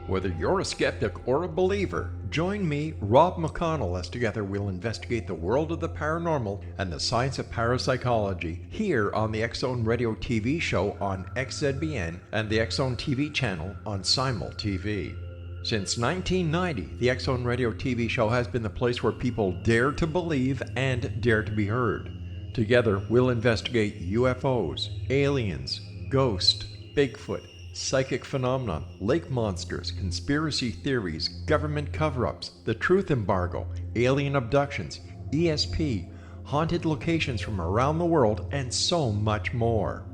Whether you're a skeptic or a believer, join me, Rob McConnell, as together we'll investigate the world of the paranormal and the science of parapsychology here on the X-Zone Radio TV show on XZBN and the X-Zone TV channel on Simul TV. Since 1990, the X-Zone Radio TV show has been the place where people dare to believe and dare to be heard. Together, we'll investigate UFOs, aliens, ghosts, Bigfoot, psychic phenomenon, lake monsters, conspiracy theories, government cover-ups, the truth embargo, alien abductions, ESP, haunted locations from around the world, and so much more.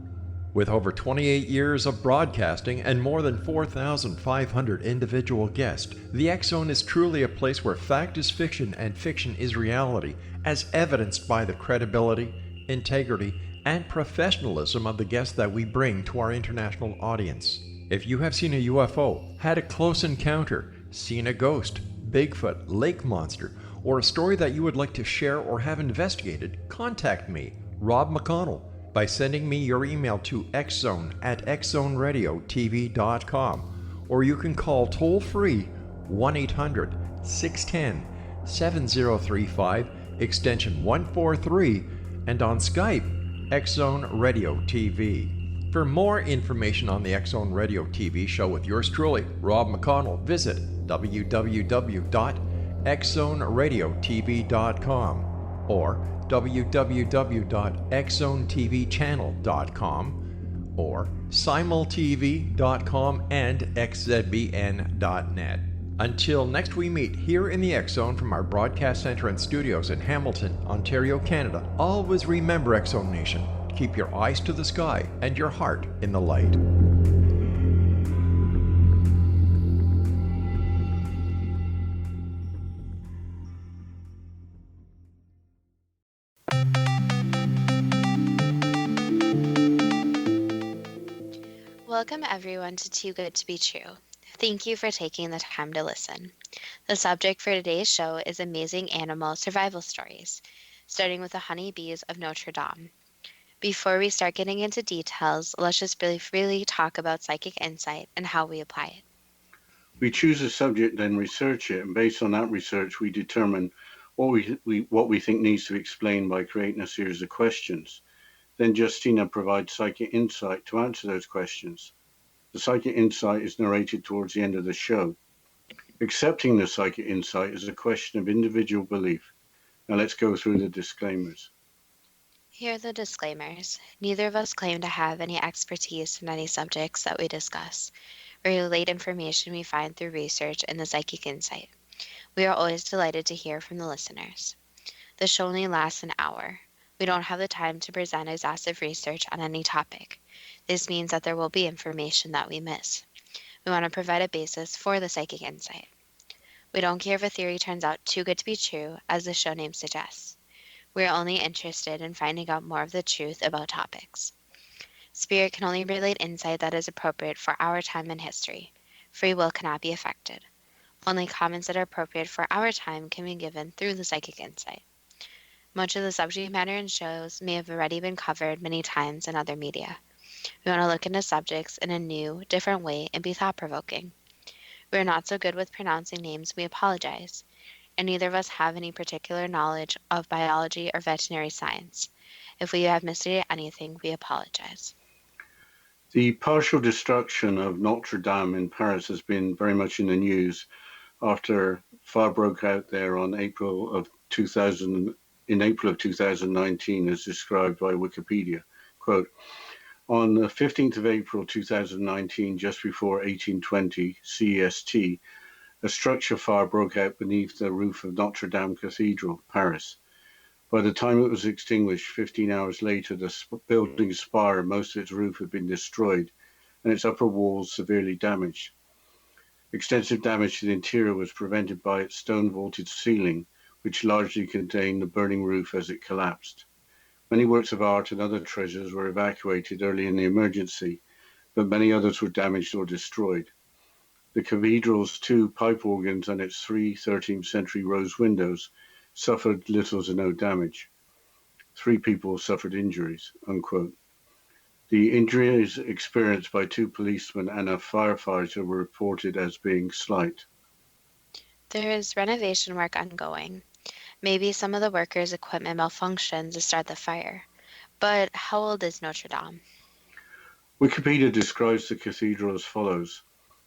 With over 28 years of broadcasting and more than 4,500 individual guests, the X-Zone is truly a place where fact is fiction and fiction is reality, as evidenced by the credibility, integrity, and professionalism of the guests that we bring to our international audience. If you have seen a UFO, had a close encounter, seen a ghost, Bigfoot, lake monster, or a story that you would like to share or have investigated, contact me, Rob McConnell, by sending me your email to xzone@xzoneradiotv.com, or you can call toll-free 1-800-610-7035, extension 143, and on Skype, X-Zone Radio TV. For more information on the X-Zone Radio TV show with yours truly, Rob McConnell, visit www.xzoneradiotv.com or www.xzonetvchannel.com or simultv.com and xzbn.net. Until next we meet here in the X-Zone from our broadcast center and studios in Hamilton, Ontario, Canada, always remember, X-Zone Nation, keep your eyes to the sky and your heart in the light. Welcome everyone to Too Good to Be True. Thank you for taking the time to listen. The subject for today's show is amazing animal survival stories, starting with the honeybees of Notre Dame. Before we start getting into details, let's just briefly talk about psychic insight and how we apply it. We choose a subject, then research it, and based on that research, we determine what we think needs to be explained by creating a series of questions. Then Justina provides psychic insight to answer those questions. The psychic insight is narrated towards the end of the show. Accepting the psychic insight is a question of individual belief. Now let's go through the disclaimers. Here are the disclaimers. Neither of us claim to have any expertise in any subjects that we discuss. We relate information we find through research and the psychic insight. We are always delighted to hear from the listeners. The show only lasts an hour. We don't have the time to present exhaustive research on any topic. This means that there will be information that we miss. We want to provide a basis for the psychic insight. We don't care if a theory turns out too good to be true, as the show name suggests. We are only interested in finding out more of the truth about topics. Spirit can only relate insight that is appropriate for our time and history. Free will cannot be affected. Only comments that are appropriate for our time can be given through the psychic insight. Much of the subject matter in shows may have already been covered many times in other media. We want to look into subjects in a new, different way and be thought-provoking. We are not so good with pronouncing names, we apologize. And neither of us have any particular knowledge of biology or veterinary science. If we have misstated anything, we apologize. The partial destruction of Notre Dame in Paris has been very much in the news after fire broke out there in April of 2019, as described by Wikipedia. Quote, on the 15th of April 2019, just before 1820 CEST, a structure fire broke out beneath the roof of Notre Dame Cathedral, Paris. By the time it was extinguished, 15 hours later, the building's spire and most of its roof had been destroyed and its upper walls severely damaged. Extensive damage to the interior was prevented by its stone-vaulted ceiling, which largely contained the burning roof as it collapsed. Many works of art and other treasures were evacuated early in the emergency, but many others were damaged or destroyed. The cathedral's 2 pipe organs and its 3 13th century rose windows suffered little to no damage. 3 people suffered injuries, unquote. The injuries experienced by 2 policemen and a firefighter were reported as being slight. There is renovation work ongoing. Maybe some of the workers' equipment malfunctioned to start the fire. But how old is Notre Dame? Wikipedia describes the cathedral as follows,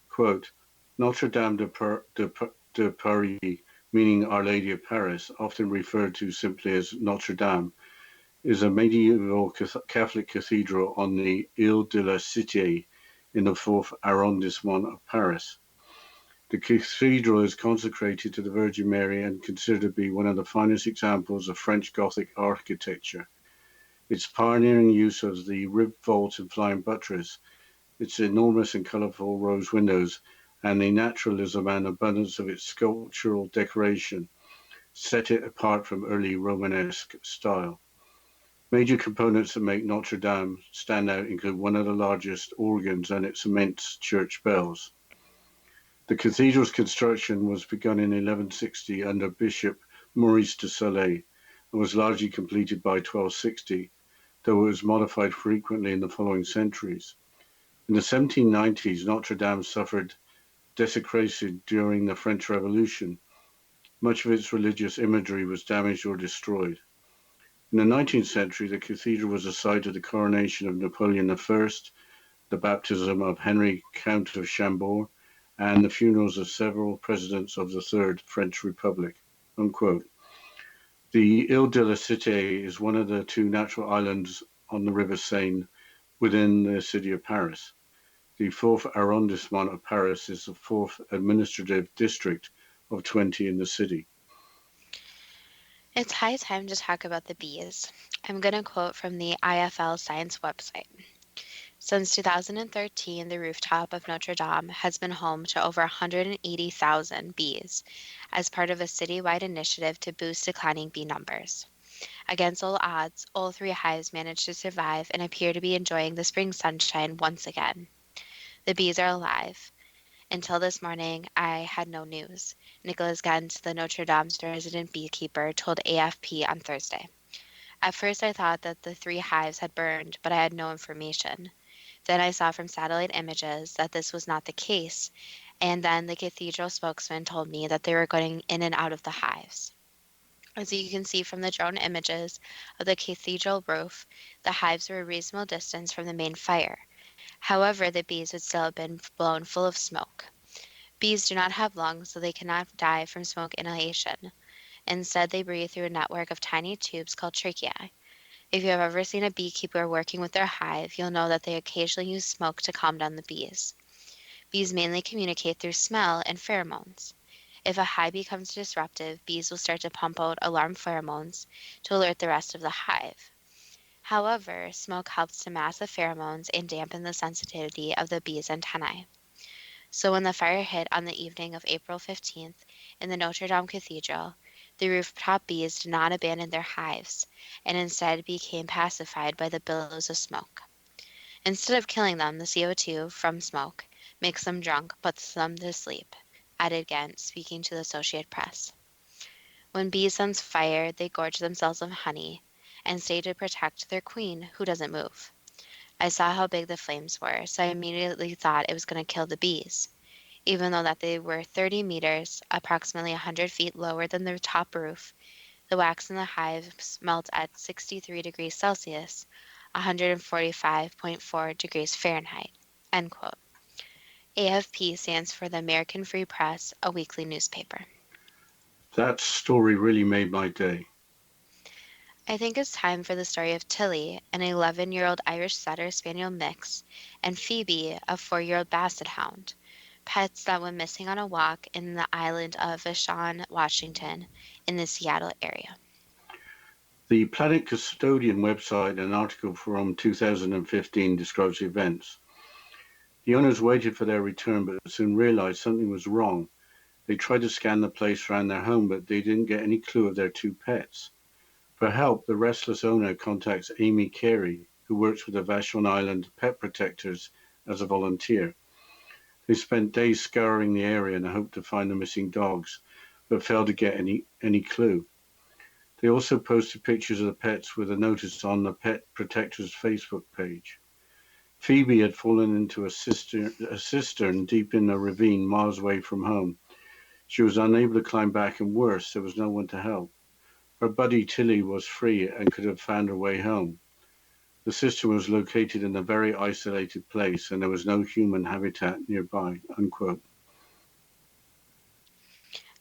quote, Notre Dame de Paris, meaning Our Lady of Paris, often referred to simply as Notre Dame, is a medieval Catholic cathedral on the Ile de la Cité in the 4th arrondissement of Paris. The cathedral is consecrated to the Virgin Mary and considered to be one of the finest examples of French Gothic architecture. Its pioneering use of the ribbed vault and flying buttress, its enormous and colourful rose windows, and the naturalism and abundance of its sculptural decoration set it apart from early Romanesque style. Major components that make Notre Dame stand out include one of the largest organs and its immense church bells. The cathedral's construction was begun in 1160 under Bishop Maurice de Sully and was largely completed by 1260, though it was modified frequently in the following centuries. In the 1790s, Notre Dame suffered desecration during the French Revolution. Much of its religious imagery was damaged or destroyed. In the 19th century, the cathedral was the site of the coronation of Napoleon I, the baptism of Henry, Count of Chambord, and the funerals of several presidents of the Third French Republic. Unquote. The Ile de la Cité is one of the 2 natural islands on the River Seine within the city of Paris. The 4th arrondissement of Paris is the 4th administrative district of 20 in the city. It's high time to talk about the bees. I'm going to quote from the IFL Science website. Since 2013, the rooftop of Notre Dame has been home to over 180,000 bees as part of a citywide initiative to boost declining bee numbers. Against all odds, all 3 hives managed to survive and appear to be enjoying the spring sunshine once again. The bees are alive. Until this morning, I had no news. Nicolas Geant, the Notre Dame's resident beekeeper, told AFP on Thursday. At first, I thought that the 3 hives had burned, but I had no information. Then I saw from satellite images that this was not the case, and then the cathedral spokesman told me that they were going in and out of the hives. As you can see from the drone images of the cathedral roof, the hives were a reasonable distance from the main fire. However, the bees would still have been blown full of smoke. Bees do not have lungs, so they cannot die from smoke inhalation. Instead, they breathe through a network of tiny tubes called tracheae. If you have ever seen a beekeeper working with their hive, you'll know that they occasionally use smoke to calm down the bees. Bees mainly communicate through smell and pheromones. If a hive becomes disruptive, bees will start to pump out alarm pheromones to alert the rest of the hive. However, smoke helps to mask the pheromones and dampen the sensitivity of the bees' antennae. So when the fire hit on the evening of April 15th in the Notre Dame Cathedral, the rooftop bees did not abandon their hives, and instead became pacified by the billows of smoke. Instead of killing them, the CO2 from smoke makes them drunk, puts them to sleep, added Geant, speaking to the Associated Press. When bees sense fire, they gorge themselves of honey and stay to protect their queen, who doesn't move. I saw how big the flames were, so I immediately thought it was going to kill the bees. Even though that they were 30 meters, approximately 100 feet lower than the top roof, the wax in the hives melt at 63 degrees Celsius, 145.4 degrees Fahrenheit. End quote. AFP stands for the American Free Press, a weekly newspaper. That story really made my day. I think it's time for the story of Tilly, an 11-year-old Irish Setter Spaniel mix, and Phoebe, a 4-year-old Basset Hound, pets that went missing on a walk in the island of Vashon, Washington, in the Seattle area. The Planet Custodian website, an article from 2015, describes the events. The owners waited for their return, but soon realized something was wrong. They tried to scan the place around their home, but they didn't get any clue of their 2 pets. For help, the restless owner contacts Amy Carey, who works with the Vashon Island Pet Protectors as a volunteer. They spent days scouring the area in the hope to find the missing dogs, but failed to get any clue. They also posted pictures of the pets with a notice on the Pet Protectors Facebook page. Phoebe had fallen into a cistern deep in a ravine miles away from home. She was unable to climb back, and worse, there was no one to help. Her buddy Tilly was free and could have found her way home. The cistern was located in a very isolated place, and there was no human habitat nearby, unquote.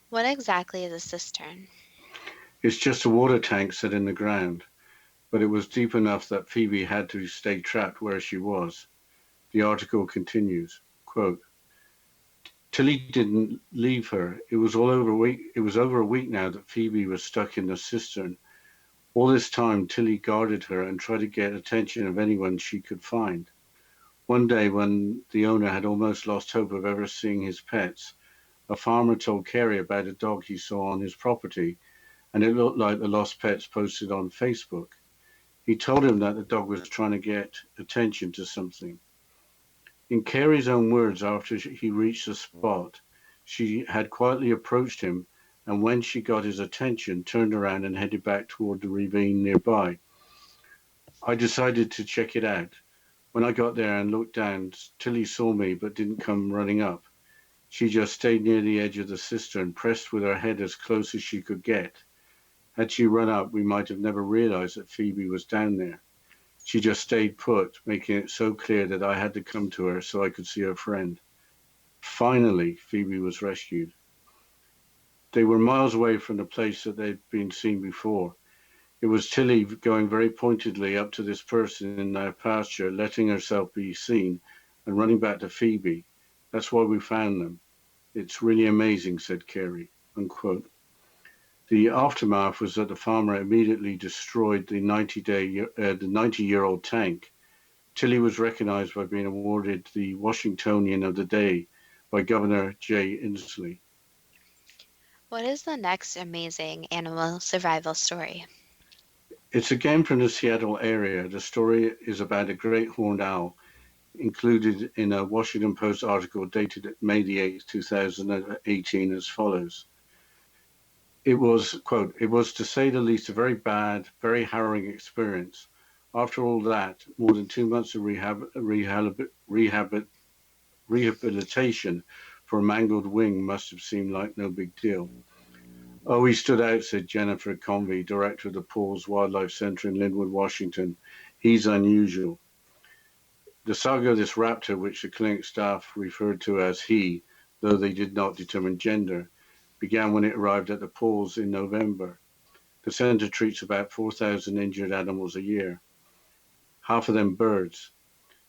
What exactly is a cistern? It's just a water tank set in the ground, but it was deep enough that Phoebe had to stay trapped where she was. The article continues, quote, Tilly didn't leave her. It was over a week now that Phoebe was stuck in the cistern. All this time, Tilly guarded her and tried to get attention of anyone she could find. One day, when the owner had almost lost hope of ever seeing his pets, a farmer told Carey about a dog he saw on his property, and it looked like the lost pets posted on Facebook. He told him that the dog was trying to get attention to something. In Carey's own words, after he reached the spot, she had quietly approached him, and when she got his attention, turned around and headed back toward the ravine nearby. I decided to check it out. When I got there and looked down, Tilly saw me but didn't come running up. She just stayed near the edge of the cistern, pressed with her head as close as she could get. Had she run up, we might have never realized that Phoebe was down there. She just stayed put, making it so clear that I had to come to her so I could see her friend. Finally, Phoebe was rescued. They were miles away from the place that they'd been seen before. It was Tilly going very pointedly up to this person in their pasture, letting herself be seen, and running back to Phoebe. That's why we found them. It's really amazing, said Carey, unquote. The aftermath was that the farmer immediately destroyed the 90-year-old tank. Tilly was recognized by being awarded the Washingtonian of the Day by Governor Jay Inslee. What is the next amazing animal survival story? It's again from the Seattle area. The story is about a great horned owl, included in a Washington Post article dated May the 8th, 2018, as follows. It was, quote, it was to say the least a very bad, very harrowing experience. After all that, more than 2 months of rehabilitation for a mangled wing must have seemed like no big deal. Oh, he stood out, said Jennifer Convey, director of the Paul's Wildlife Center in Linwood, Washington. He's unusual. The saga of this raptor, which the clinic staff referred to as he, though they did not determine gender, began when it arrived at the Paul's in November. The center treats about 4,000 injured animals a year, half of them birds.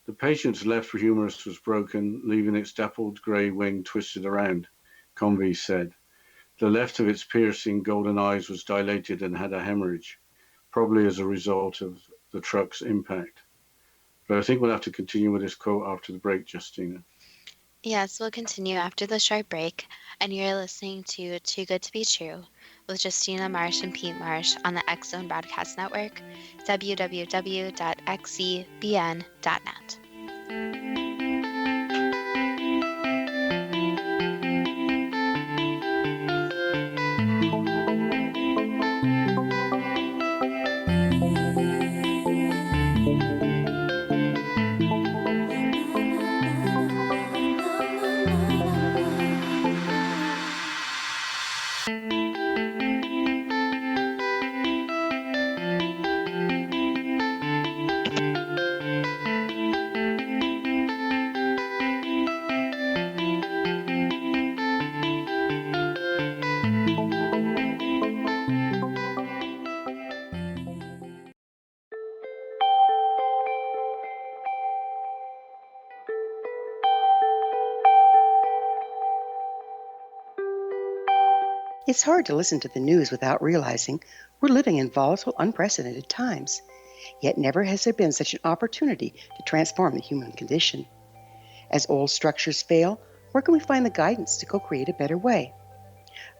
The patient's left humerus was broken, leaving its dappled grey wing twisted around, Convey said. The left of its piercing golden eyes was dilated and had a hemorrhage, probably as a result of the truck's impact. But I think we'll have to continue with this quote after the break, Justina. Yes, we'll continue after the short break, and you're listening to Too Good to Be True with Justina Marsh and Pete Marsh on the X Zone Broadcast Network, www.xzbn.net. It's hard to listen to the news without realizing we're living in volatile, unprecedented times. Yet never has there been such an opportunity to transform the human condition. As old structures fail, where can we find the guidance to co-create a better way?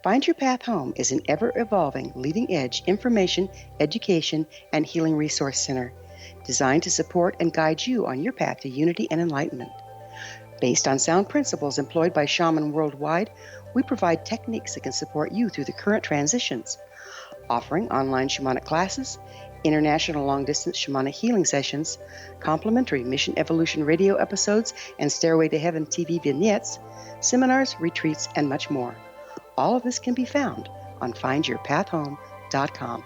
Find Your Path Home is an ever-evolving, leading-edge information, education, and healing resource center designed to support and guide you on your path to unity and enlightenment. Based on sound principles employed by shaman worldwide, we provide techniques that can support you through the current transitions, offering online shamanic classes, international long-distance shamanic healing sessions, complimentary Mission Evolution radio episodes and Stairway to Heaven TV vignettes, seminars, retreats, and much more. All of this can be found on findyourpathhome.com.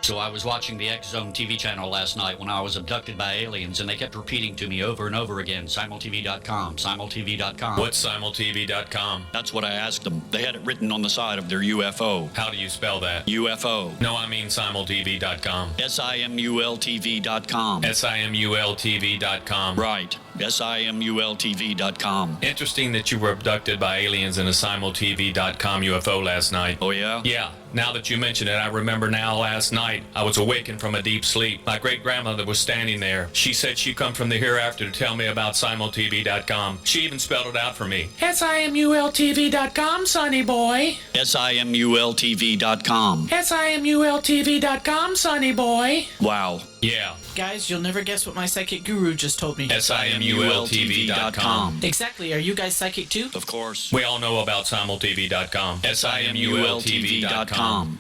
So I was watching the X Zone TV channel last night when I was abducted by aliens, and they kept repeating to me over and over again, simultv.com, simultv.com. What's simultv.com? That's what I asked them. They had it written on the side of their UFO. How do you spell that? UFO. No, I mean simultv.com. simultv.com. simultv.com. Right. simultv.com. Interesting that you were abducted by aliens in a simultv.com UFO last night. Oh, yeah? Yeah. Now that you mention it, I remember now last night I was awakened from a deep sleep. My great-grandmother was standing there. She said she'd come from the hereafter to tell me about simultv.com. She even spelled it out for me. simultv.com, sonny boy. simultv.com. simultv.com, sonny boy. Wow. Yeah. Guys, you'll never guess what my psychic guru just told me. simultv.com. Exactly. Are you guys psychic too? Of course. We all know about simultv.com. simultv.com.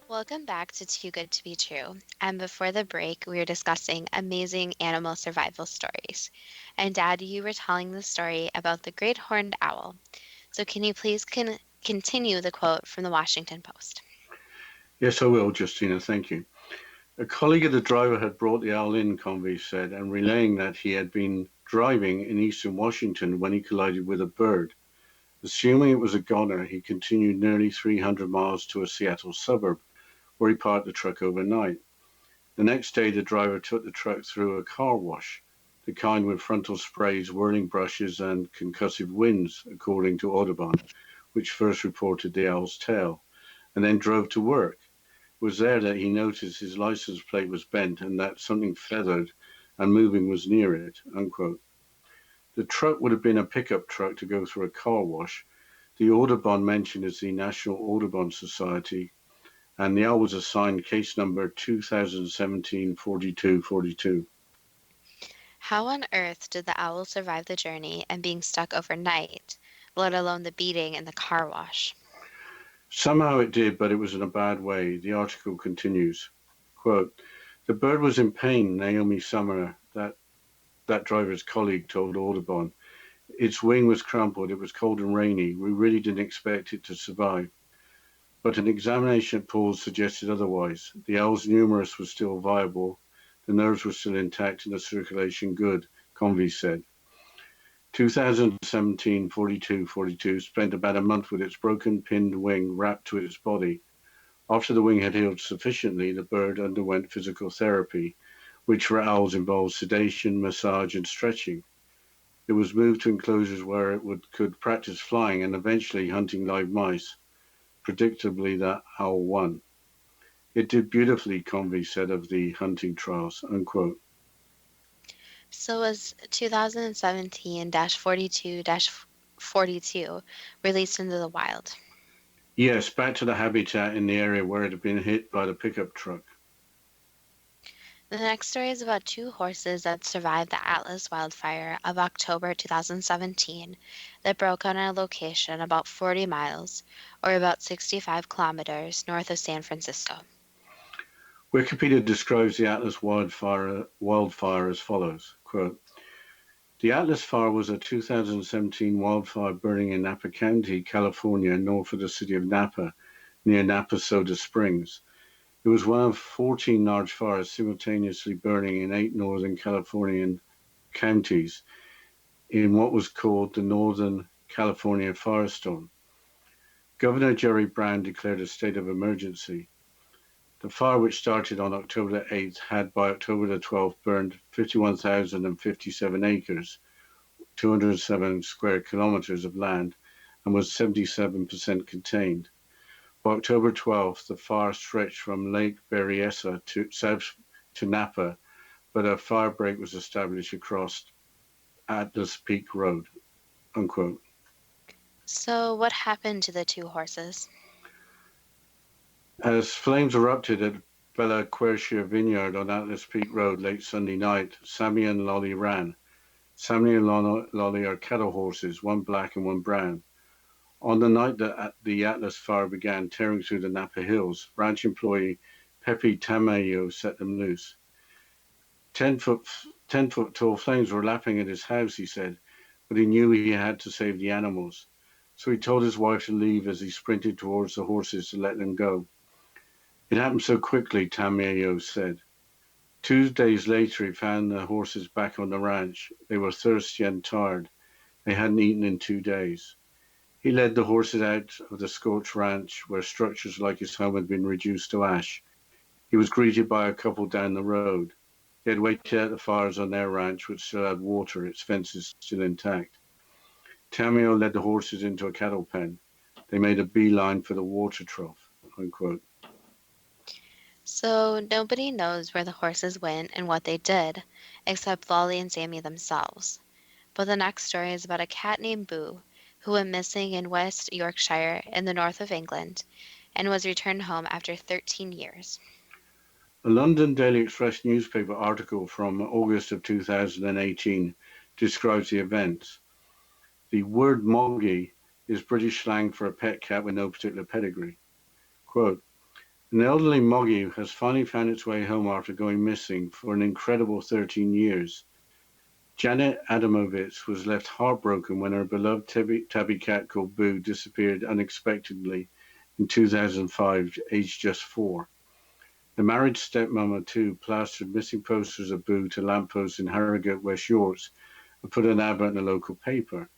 Welcome back to Too Good to Be True. And before the break, we were discussing amazing animal survival stories. And Dad, you were telling the story about the great horned owl. So can you please continue the quote from the Washington Post? Yes, I will, Justina. Thank you. A colleague of the driver had brought the owl in, Convey said, and relaying that he had been driving in eastern Washington when he collided with a bird. Assuming it was a goner, he continued nearly 300 miles to a Seattle suburb, where he parked the truck overnight. The next day, the driver took the truck through a car wash, the kind with frontal sprays, whirling brushes, and concussive winds, according to Audubon, which first reported the owl's tail, and then drove to work. It was there that he noticed his license plate was bent and that something feathered and moving was near it, unquote. The truck would have been a pickup truck to go through a car wash. The Audubon mentioned is the National Audubon Society, and the owl was assigned case number 2017-4242. How on earth did the owl survive the journey and being stuck overnight, let alone the beating and the car wash? Somehow it did, but it was in a bad way. The article continues, quote, "The bird was in pain," Naomi Summer, that driver's colleague, told Audubon. "Its wing was crumpled. It was cold and rainy. We really didn't expect it to survive." But an examination at Paul's suggested otherwise. The owl's numerus was still viable, the nerves were still intact, and the circulation good, Convey said. 2017-4242 spent about a month with its broken pinned wing wrapped to its body. After the wing had healed sufficiently, the bird underwent physical therapy, which for owls involves sedation, massage, and stretching. It was moved to enclosures where it could practice flying and eventually hunting live mice. Predictably, the owl won. "It did beautifully," Convey said of the hunting trials, unquote. So was 2017-42-42 released into the wild? Yes, back to the habitat in the area where it had been hit by the pickup truck. The next story is about two horses that survived the Atlas wildfire of October 2017 that broke on a location about 40 miles, or about 65 kilometers, north of San Francisco. Wikipedia describes the Atlas wildfire as follows, quote, "The Atlas fire was a 2017 wildfire burning in Napa County, California, north of the city of Napa, near Napa Soda Springs. It was one of 14 large fires simultaneously burning in 8 northern Californian counties in what was called the Northern California Firestorm. Governor Jerry Brown declared a state of emergency. The fire, which started on October the 8th, had by October the 12th burned 51,057 acres, 207 square kilometers of land, and was 77% contained. By October 12th, the fire stretched from Lake Berryessa to south to Napa, but a fire break was established across Atlas Peak Road," unquote. So what happened to the two horses? As flames erupted at Bella Quercia Vineyard on Atlas Peak Road late Sunday night, Sammy and Lolly ran. Sammy and Lolly are cattle horses, one black and one brown. On the night that the Atlas fire began tearing through the Napa Hills, ranch employee Pepe Tamayo set them loose. 10-foot tall flames were lapping at his house, he said, but he knew he had to save the animals. So he told his wife to leave as he sprinted towards the horses to let them go. It happened so quickly, Tamayo said. 2 days later, he found the horses back on the ranch. They were thirsty and tired. They hadn't eaten in 2 days. He led the horses out of the scorched ranch, where structures like his home had been reduced to ash. He was greeted by a couple down the road. They had waited out the fires on their ranch, which still had water, its fences still intact. Tamio led the horses into a cattle pen. They made a beeline for the water trough, unquote. So nobody knows where the horses went and what they did, except Lolly and Sammy themselves. But the next story is about a cat named Boo, who went missing in West Yorkshire in the north of England, and was returned home after 13 years. A London Daily Express newspaper article from August of 2018 describes the events. The word moggy is British slang for a pet cat with no particular pedigree. Quote, an elderly moggy has finally found its way home after going missing for an incredible 13 years. Janet Adamovitz was left heartbroken when her beloved tabby cat called Boo disappeared unexpectedly in 2005, aged just 4. The married stepmama, too, plastered missing posters of Boo to lampposts in Harrogate, West Yorks, and put an advert in a local paper.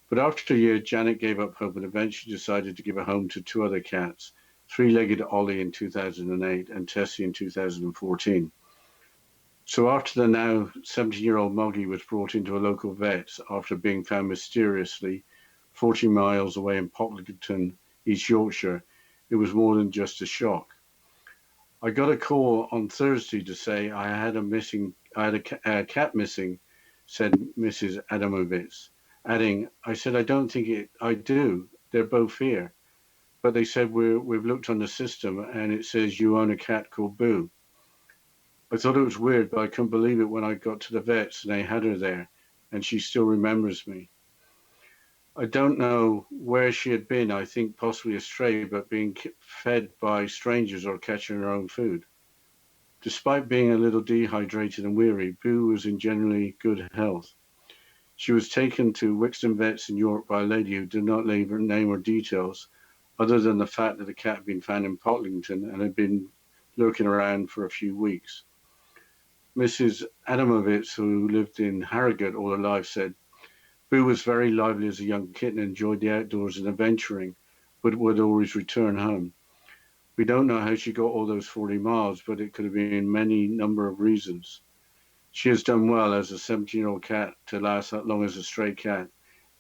But after a year, Janet gave up hope and eventually decided to give a home to 2 other cats, 3-legged Ollie in 2008 and Tessie in 2014. So after the now 17-year-old Moggy was brought into a local vet after being found mysteriously 40 miles away in Pocklington, East Yorkshire, it was more than just a shock. I got a call on Thursday to say I had a cat missing, said Mrs. Adamovitz, adding, I said, I don't think I do. They're both here. But they said, we've looked on the system and it says you own a cat called Boo. I thought it was weird, but I couldn't believe it when I got to the vets and they had her there, and she still remembers me. I don't know where she had been, I think possibly a stray, but being fed by strangers or catching her own food. Despite being a little dehydrated and weary, Boo was in generally good health. She was taken to Wixton Vets in York by a lady who did not leave her name or details, other than the fact that the cat had been found in Pocklington and had been lurking around for a few weeks. Mrs. Adamovitz, who lived in Harrogate all her life, said, Boo was very lively as a young kitten, enjoyed the outdoors and adventuring, but would always return home. We don't know how she got all those 40 miles, but it could have been many number of reasons. She has done well as a 17-year-old cat to last that long as a stray cat.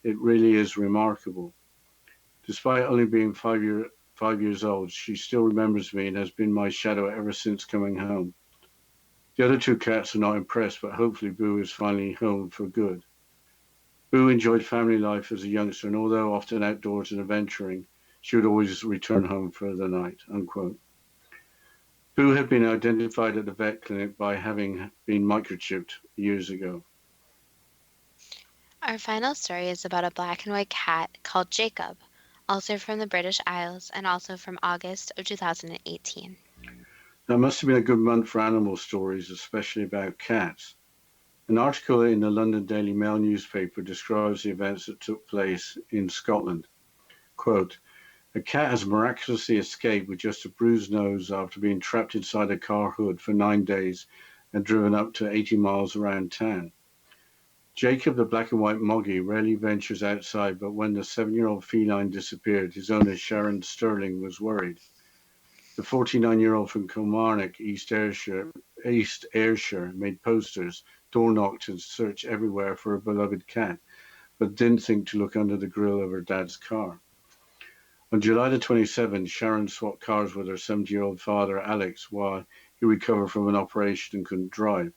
It really is remarkable. Despite only being 5 years old, she still remembers me and has been my shadow ever since coming home. The other 2 cats are not impressed, but hopefully Boo is finally home for good. Boo enjoyed family life as a youngster, and although often outdoors and adventuring, she would always return home for the night, unquote. Boo had been identified at the vet clinic by having been microchipped years ago. Our final story is about a black and white cat called Jacob, also from the British Isles and also from August of 2018. That must have been a good month for animal stories, especially about cats. An article in the London Daily Mail newspaper describes the events that took place in Scotland. Quote, a cat has miraculously escaped with just a bruised nose after being trapped inside a car hood for 9 days and driven up to 80 miles around town. Jacob, the black and white moggy, rarely ventures outside, but when the 7-year-old feline disappeared, his owner Sharon Sterling was worried. The 49-year-old from Kilmarnock, East Ayrshire, made posters, door-knocked and searched everywhere for her beloved cat, but didn't think to look under the grille of her dad's car. On July the 27th, Sharon swapped cars with her 70-year-old father, Alex, while he recovered from an operation and couldn't drive.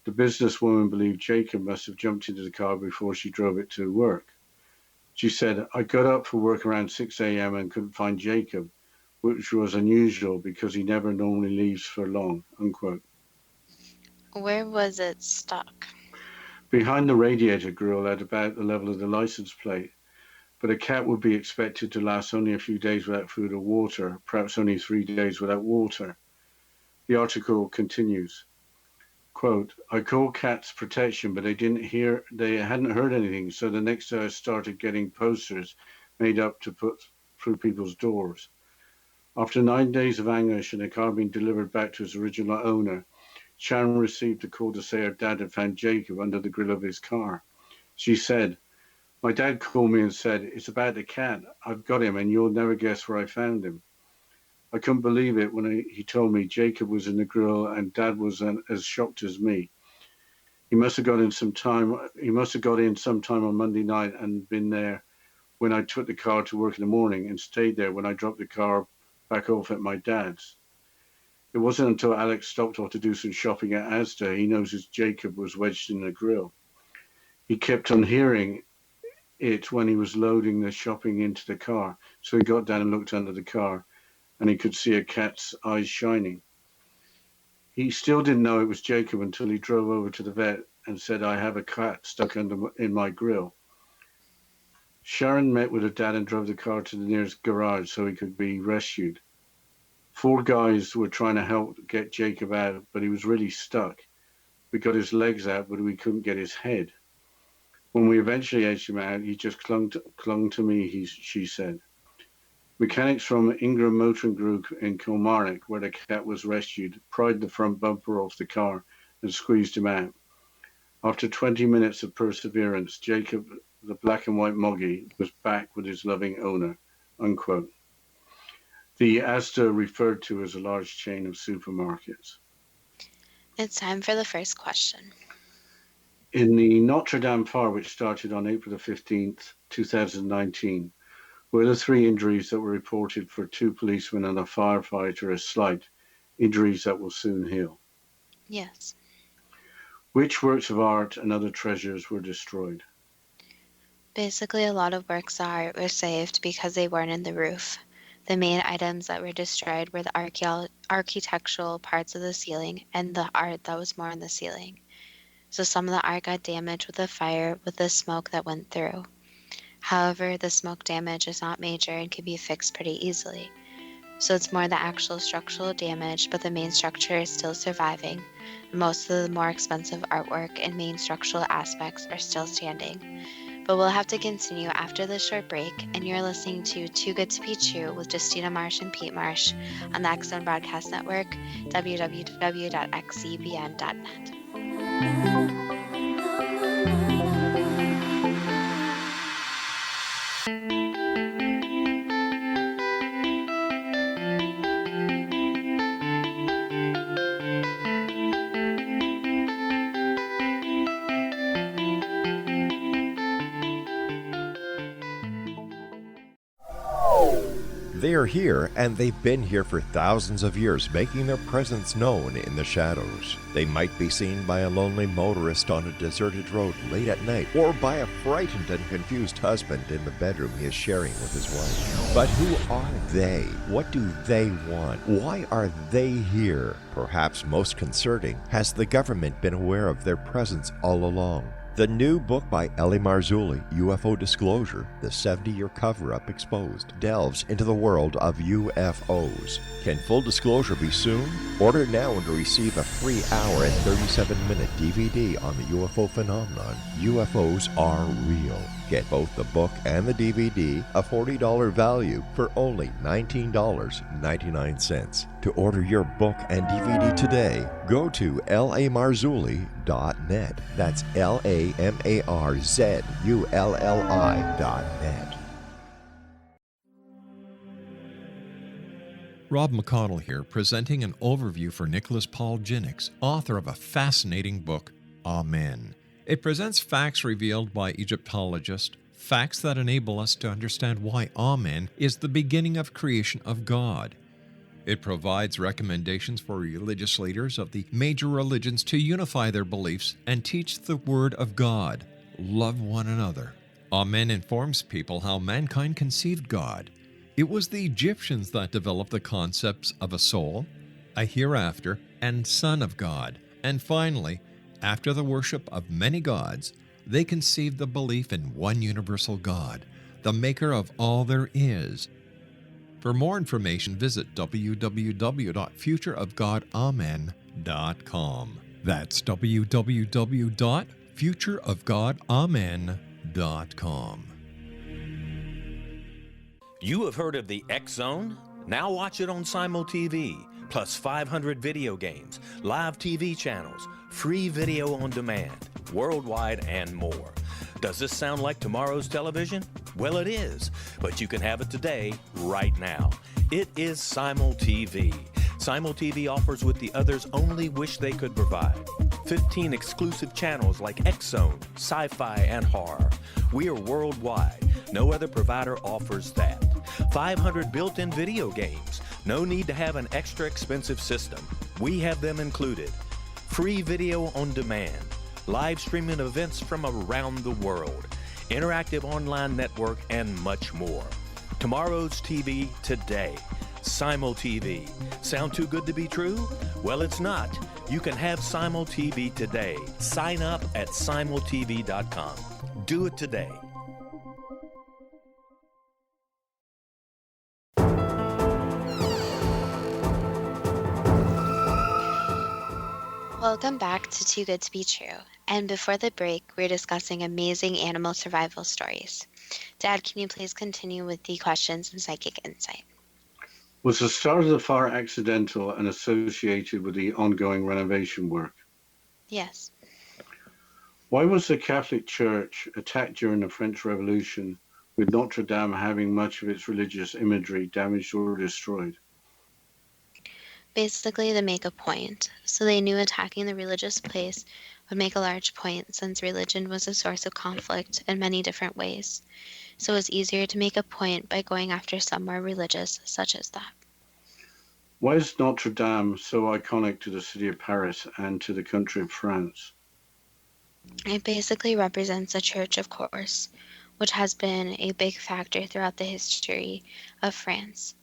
The businesswoman believed Jacob must have jumped into the car before she drove it to work. She said, I got up for work around 6 a.m. and couldn't find Jacob, which was unusual because he never normally leaves for long, unquote. Where was it stuck? Behind the radiator grille at about the level of the license plate. but a cat would be expected to last only a few days without food or water, perhaps only 3 days without water. The article continues, quote, I called cats protection, but they hadn't heard anything, so the next day I started getting posters made up to put through people's doors. After 9 days of anguish and the car being delivered back to its original owner, Sharon received a call to say her dad had found Jacob under the grill of his car. She said, my dad called me and said, it's about the cat. I've got him and you'll never guess where I found him. I couldn't believe it when he told me Jacob was in the grill and Dad was as shocked as me. He must have got in sometime on Monday night and been there when I took the car to work in the morning and stayed there when I dropped the car back off at my dad's. It wasn't until Alex stopped off to do some shopping at Asda he noticed Jacob was wedged in the grill. He kept on hearing it when he was loading the shopping into the car, so he got down and looked under the car, and he could see a cat's eyes shining. He still didn't know it was Jacob until he drove over to the vet and said, I have a cat stuck in my grill. Sharon met with her dad and drove the car to the nearest garage so he could be rescued. 4 guys were trying to help get Jacob out, but he was really stuck. We got his legs out, but we couldn't get his head. When we eventually edged him out, he just clung to me, she said. Mechanics from Ingram Motoring Group in Kilmarnock, where the cat was rescued, pried the front bumper off the car and squeezed him out. After 20 minutes of perseverance, Jacob, the black and white moggy, was back with his loving owner, unquote. The Asda referred to as a large chain of supermarkets. It's time for the first question. In the Notre Dame fire, which started on April the 15th, 2019, were the 3 injuries that were reported for 2 policemen and a firefighter as slight injuries that will soon heal? Yes. Which works of art and other treasures were destroyed? Basically, a lot of works of art were saved because they weren't in the roof. The main items that were destroyed were the architectural parts of the ceiling and the art that was more on the ceiling. So some of the art got damaged with the fire with the smoke that went through. However, the smoke damage is not major and can be fixed pretty easily. So it's more the actual structural damage, but the main structure is still surviving. Most of the more expensive artwork and main structural aspects are still standing. But we'll have to continue after this short break, and you're listening to Too Good to Be True with Justina Marsh and Pete Marsh on the X Zone Broadcast Network, www.xzbn.net. They are here, and they've been here for thousands of years, making their presence known in the shadows. They might be seen by a lonely motorist on a deserted road late at night, or by a frightened and confused husband in the bedroom he is sharing with his wife. But who are they? What do they want? Why are they here? Perhaps most concerning, has the government been aware of their presence all along? The new book by L.A. Marzulli, UFO Disclosure, the 70-year cover-up exposed, delves into the world of UFOs. Can full disclosure be soon? Order now and receive a free hour and 37-minute DVD on the UFO phenomenon. UFOs are real. Get both the book and the DVD, a $40 value, for only $19.99. To order your book and DVD today, go to lamarzulli.net. That's LAMARZULLI.net. Rob McConnell here, presenting an overview for Nicholas Paul Jennings, author of a fascinating book, Amen. It presents facts revealed by Egyptologists, facts that enable us to understand why Amen is the beginning of creation of God. It provides recommendations for religious leaders of the major religions to unify their beliefs and teach the Word of God. Love one another. Amen informs people how mankind conceived God. It was the Egyptians that developed the concepts of a soul, a hereafter, and Son of God. And finally, after the worship of many gods, they conceived the belief in one universal God, the maker of all there is. For more information, visit www.futureofgodamen.com. That's www.futureofgodamen.com. You have heard of the X Zone? Now watch it on Simul TV, plus 500 video games, live TV channels, free video on demand, worldwide, and more. Does this sound like tomorrow's television? Well, it is, but you can have it today, right now. It is Simul TV. Simul TV offers what the others only wish they could provide. 15 exclusive channels like X Zone, sci-fi, and horror. We are worldwide. No other provider offers that. 500 built-in video games. No need to have an extra expensive system. We have them included. Free video on demand. Live streaming events from around the world. Interactive online network, and much more. Tomorrow's TV today. Simul TV. Sound too good to be true? Well, it's not. You can have Simul TV today. Sign up at simultv.com. Do it today. Welcome back to Too Good to Be True. And before the break, we're discussing amazing animal survival stories. Dad, can you please continue with the questions and psychic insight? Was the start of the fire accidental and associated with the ongoing renovation work? Yes. Why was the Catholic Church attacked during the French Revolution, with Notre Dame having much of its religious imagery damaged or destroyed? Basically, to make a point. So they knew attacking the religious place would make a large point, since religion was a source of conflict in many different ways. So it was easier to make a point by going after somewhere religious, such as that. Why is Notre Dame so iconic to the city of Paris and to the country of France? It basically represents a church, of course, which has been a big factor throughout the history of France.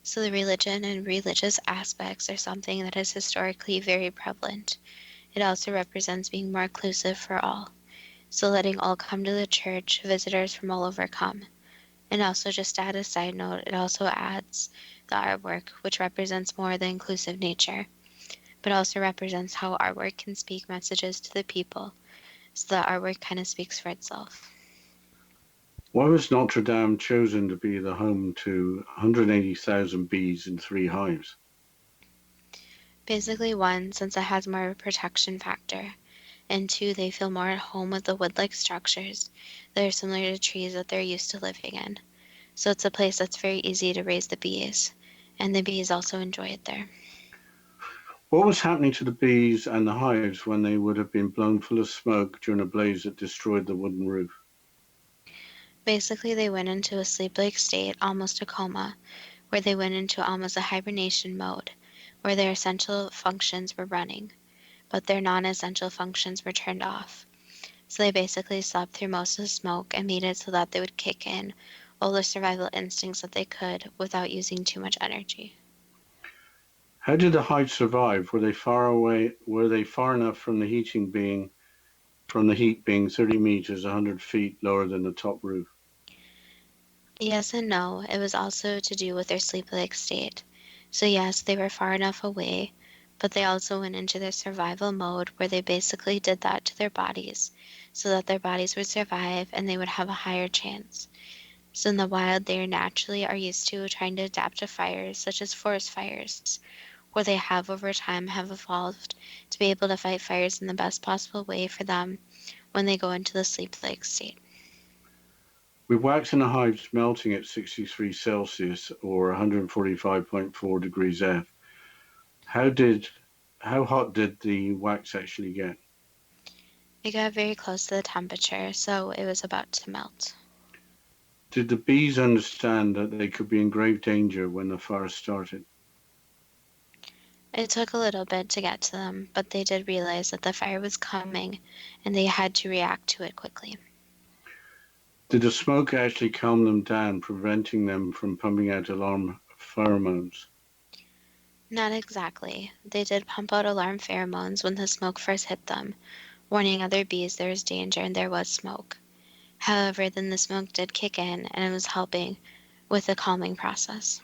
So the religion and religious aspects are something that is historically very prevalent. It also represents being more inclusive for all. So letting all come to the church, visitors from all over come. And also, just to add a side note, it also adds the artwork, which represents more the inclusive nature, but also represents how artwork can speak messages to the people. So the artwork kind of speaks for itself. Why was Notre Dame chosen to be the home to 180,000 bees in 3 hives? Basically, 1, since it has more of a protection factor, and 2, they feel more at home with the wood-like structures that are similar to trees that they're used to living in. So it's a place that's very easy to raise the bees, and the bees also enjoy it there. What was happening to the bees and the hives when they would have been blown full of smoke during a blaze that destroyed the wooden roof? Basically, they went into a sleep-like state, almost a coma, where they went into almost a hibernation mode, where their essential functions were running, but their non-essential functions were turned off. So they basically slept through most of the smoke and made it so that they would kick in all the survival instincts that they could without using too much energy. How did the hives survive? Were they far away? Were they far enough from the heat being 30 meters, 100 feet lower than the top roof? Yes and no. It was also to do with their sleep-like state. So yes, they were far enough away, but they also went into their survival mode where they basically did that to their bodies so that their bodies would survive and they would have a higher chance. So in the wild, they naturally are used to trying to adapt to fires, such as forest fires, where they have over time have evolved to be able to fight fires in the best possible way for them when they go into the sleep-like state. With wax in the hives melting at 63 Celsius or 145.4 degrees F, how hot did the wax actually get? It got very close to the temperature, so it was about to melt. Did the bees understand that they could be in grave danger when the fire started? It took a little bit to get to them, but they did realize that the fire was coming and they had to react to it quickly. Did the smoke actually calm them down, preventing them from pumping out alarm pheromones? Not exactly. They did pump out alarm pheromones when the smoke first hit them, warning other bees there was danger and there was smoke. However, then the smoke did kick in and it was helping with the calming process.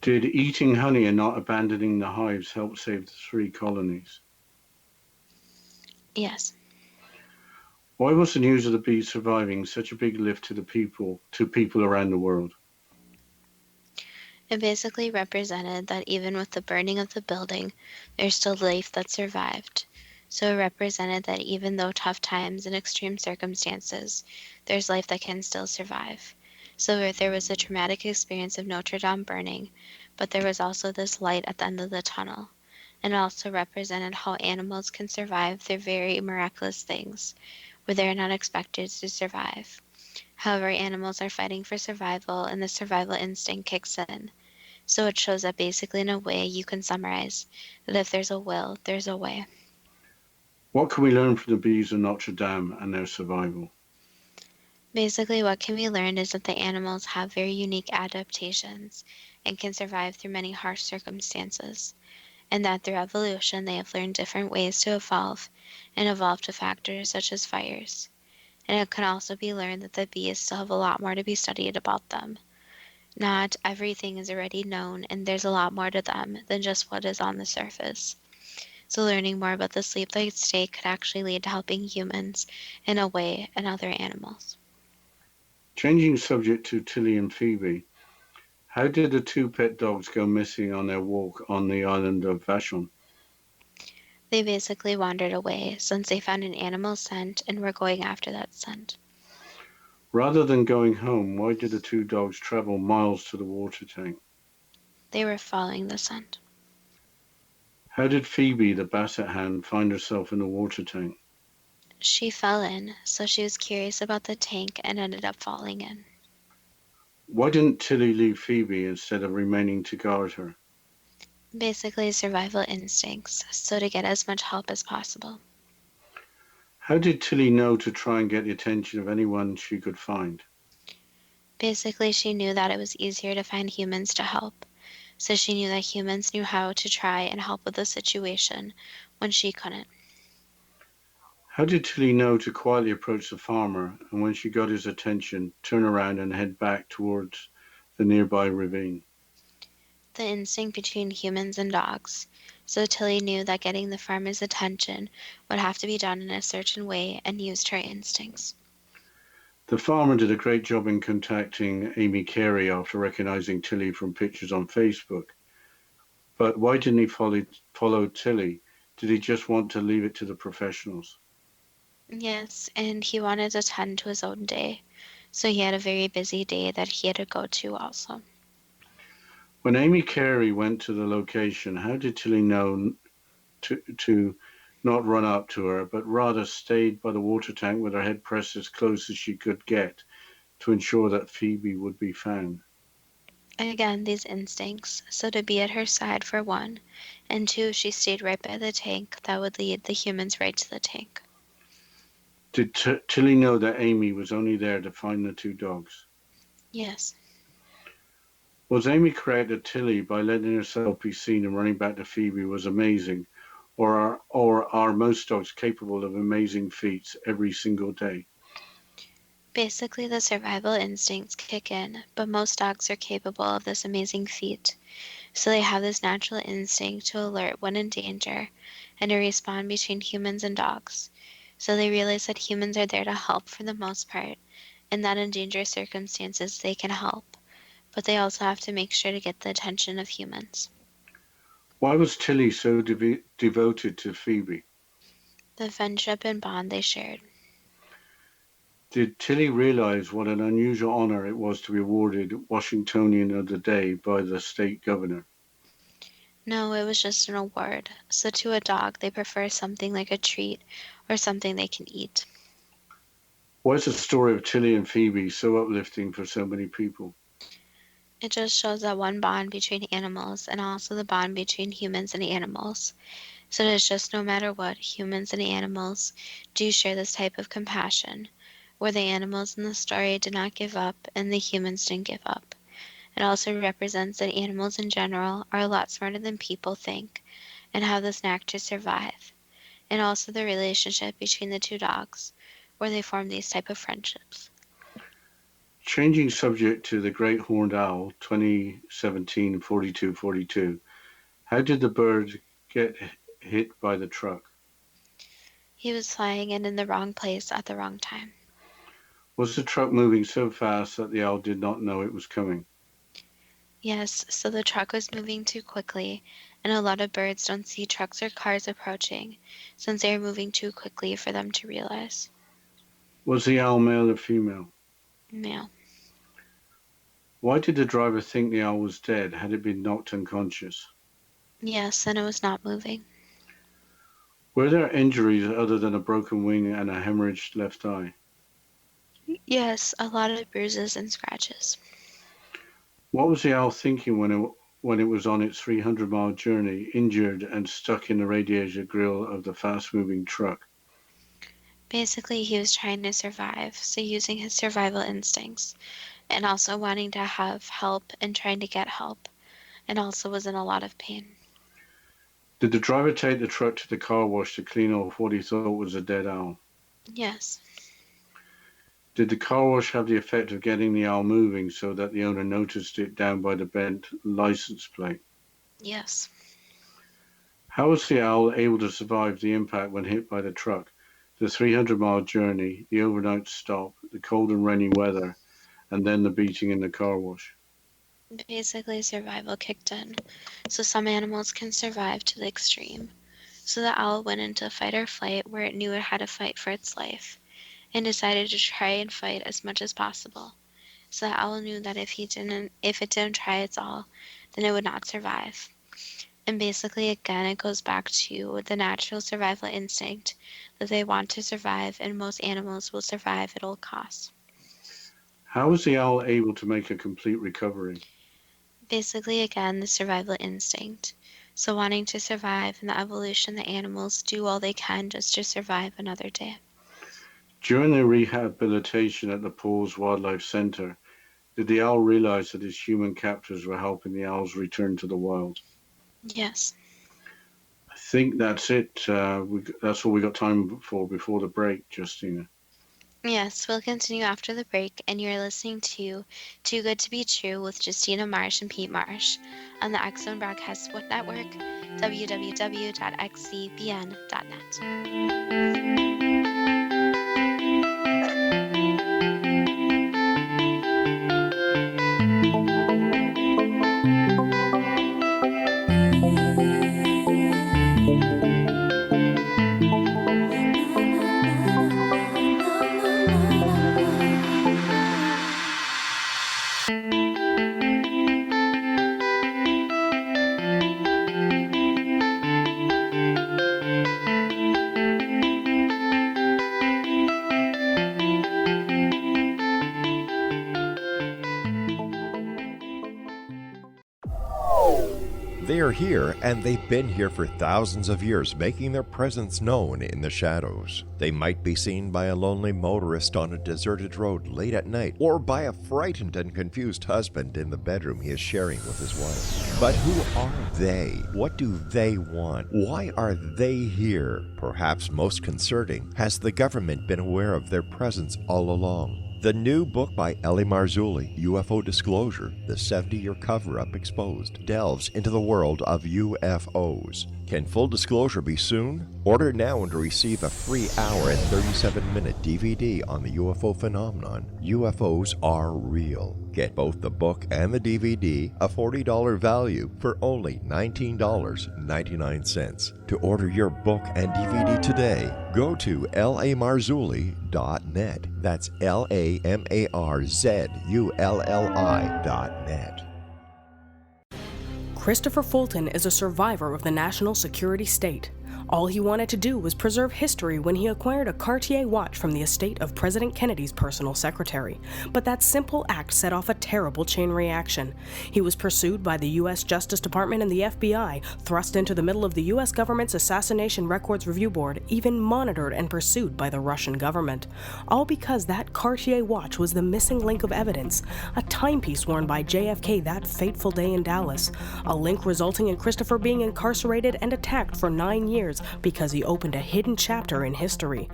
Did eating honey and not abandoning the hives help save the 3 colonies? Yes. Why was the news of the bees surviving such a big lift to people around the world? It basically represented that even with the burning of the building, there's still life that survived. So it represented that even though tough times and extreme circumstances, there's life that can still survive. So there was a traumatic experience of Notre Dame burning, but there was also this light at the end of the tunnel. And it also represented how animals can survive through very miraculous things, where they are not expected to survive. However, animals are fighting for survival and the survival instinct kicks in. So it shows that basically in a way you can summarize that if there's a will, there's a way. What can we learn from the bees of Notre Dame and their survival? Basically what can be learned is that the animals have very unique adaptations and can survive through many harsh circumstances, and that through evolution they have learned different ways to evolve and evolve to factors such as fires. And it can also be learned that the bees still have a lot more to be studied about them. Not everything is already known, and there's a lot more to them than just what is on the surface. So learning more about the sleep-like state could actually lead to helping humans in a way and other animals. Changing subject to Tilly and Phoebe, how did the 2 pet dogs go missing on their walk on the island of Vashon? They basically wandered away since they found an animal scent and were going after that scent. Rather than going home, why did the 2 dogs travel miles to the water tank? They were following the scent. How did Phoebe, the basset hound, find herself in the water tank? She fell in, so she was curious about the tank and ended up falling in. Why didn't Tilly leave Phoebe instead of remaining to guard her? Basically survival instincts, so to get as much help as possible. How did Tilly know to try and get the attention of anyone she could find? Basically she knew that it was easier to find humans to help, so she knew that humans knew how to try and help with the situation when she couldn't. How did Tilly know to quietly approach the farmer and when she got his attention, turn around and head back towards the nearby ravine? The instinct between humans and dogs, so Tilly knew that getting the farmer's attention would have to be done in a certain way and used her instincts. The farmer did a great job in contacting Amy Carey after recognizing Tilly from pictures on Facebook. But why didn't he follow Tilly? Did he just want to leave it to the professionals? Yes, and he wanted to tend to his own day, so he had a very busy day that he had to go to also. When Amy Carey went to the location, how did Tilly know to not run up to her, but rather stayed by the water tank with her head pressed as close as she could get to ensure that Phoebe would be found? Again, these instincts, so to be at her side for one, and two, she stayed right by the tank that would lead the humans right to the tank. Did Tilly know that Amy was only there to find the 2 dogs? Yes. Was Amy correct that Tilly, by letting herself be seen and running back to Phoebe, was amazing? Or are most dogs capable of amazing feats every single day? Basically, the survival instincts kick in, but most dogs are capable of this amazing feat. So they have this natural instinct to alert when in danger and to respond between humans and dogs. So they realize that humans are there to help for the most part, and that in dangerous circumstances they can help. But they also have to make sure to get the attention of humans. Why was Tilly so devoted to Phoebe? The friendship and bond they shared. Did Tilly realize what an unusual honor it was to be awarded Washingtonian of the Day by the state governor? No, it was just an award. So to a dog, they prefer something like a treat or something they can eat. Why is the story of Tilly and Phoebe so uplifting for so many people? It just shows that one bond between animals and also the bond between humans and animals. So it's just no matter what, humans and animals do share this type of compassion, where the animals in the story did not give up and the humans didn't give up. It also represents that animals in general are a lot smarter than people think and have this knack to survive. And also the relationship between the 2 dogs, or they form these type of friendships. Changing subject to the great horned owl, 2017 4242. How did the bird get hit by the truck? He was flying in the wrong place at the wrong time. Was the truck moving so fast that the owl did not know it was coming? Yes, so the truck was moving too quickly, and a lot of birds don't see trucks or cars approaching since they are moving too quickly for them to realize. Was the owl male or female? Male. Why did the driver think the owl was dead? Had it been knocked unconscious? Yes, and it was not moving. Were there injuries other than a broken wing and a hemorrhaged left eye? Yes, a lot of bruises and scratches. What was the owl thinking when it was on its 300-mile journey, injured and stuck in the radiator grill of the fast-moving truck? Basically, he was trying to survive, so using his survival instincts, and also wanting to have help and trying to get help, and also was in a lot of pain. Did the driver take the truck to the car wash to clean off what he thought was a dead owl? Yes. Did the car wash have the effect of getting the owl moving so that the owner noticed it down by the bent license plate? Yes. How was the owl able to survive the impact when hit by the truck? The 300-mile journey, the overnight stop, the cold and rainy weather, and then the beating in the car wash. Basically, survival kicked in, so some animals can survive to the extreme. So the owl went into fight or flight where it knew it had to fight for its life, and decided to try and fight as much as possible. So the owl knew that if it didn't try its all, then it would not survive. And basically, again, it goes back to the natural survival instinct that they want to survive, and most animals will survive at all costs. How was the owl able to make a complete recovery? Basically, again, the survival instinct. So wanting to survive in the evolution, the animals do all they can just to survive another day. During the rehabilitation at the Paws Wildlife Center, did the owl realize that his human captors were helping the owls return to the wild? Yes. I think that's it. That's all we got time for before the break, Justina. Yes, we'll continue after the break, and you're listening to Too Good to Be True with Justina Marsh and Pete Marsh on the X Zone Broadcast Network, www.xzbn.net. They are here, and they've been here for thousands of years, making their presence known in the shadows. They might be seen by a lonely motorist on a deserted road late at night, or by a frightened and confused husband in the bedroom he is sharing with his wife. But who are they? What do they want? Why are they here? Perhaps most concerning, has the government been aware of their presence all along? The new book by L.A. Marzulli, UFO Disclosure, the 70-year cover-up exposed, delves into the world of UFOs. Can full disclosure be soon? Order now and receive a free hour and 37-minute DVD on the UFO phenomenon. UFOs are real. Get both the book and the DVD, a $40 value, for only $19.99. To order your book and DVD today, go to lamarzulli.net. That's LAMARZULLI.net. Christopher Fulton is a survivor of the national security state. All he wanted to do was preserve history when he acquired a Cartier watch from the estate of President Kennedy's personal secretary. But that simple act set off a terrible chain reaction. He was pursued by the U.S. Justice Department and the FBI, thrust into the middle of the U.S. government's Assassination Records Review Board, even monitored and pursued by the Russian government. All because that Cartier watch was the missing link of evidence, a timepiece worn by JFK that fateful day in Dallas, a link resulting in Christopher being incarcerated and attacked for 9 years records because he opened a hidden chapter in history.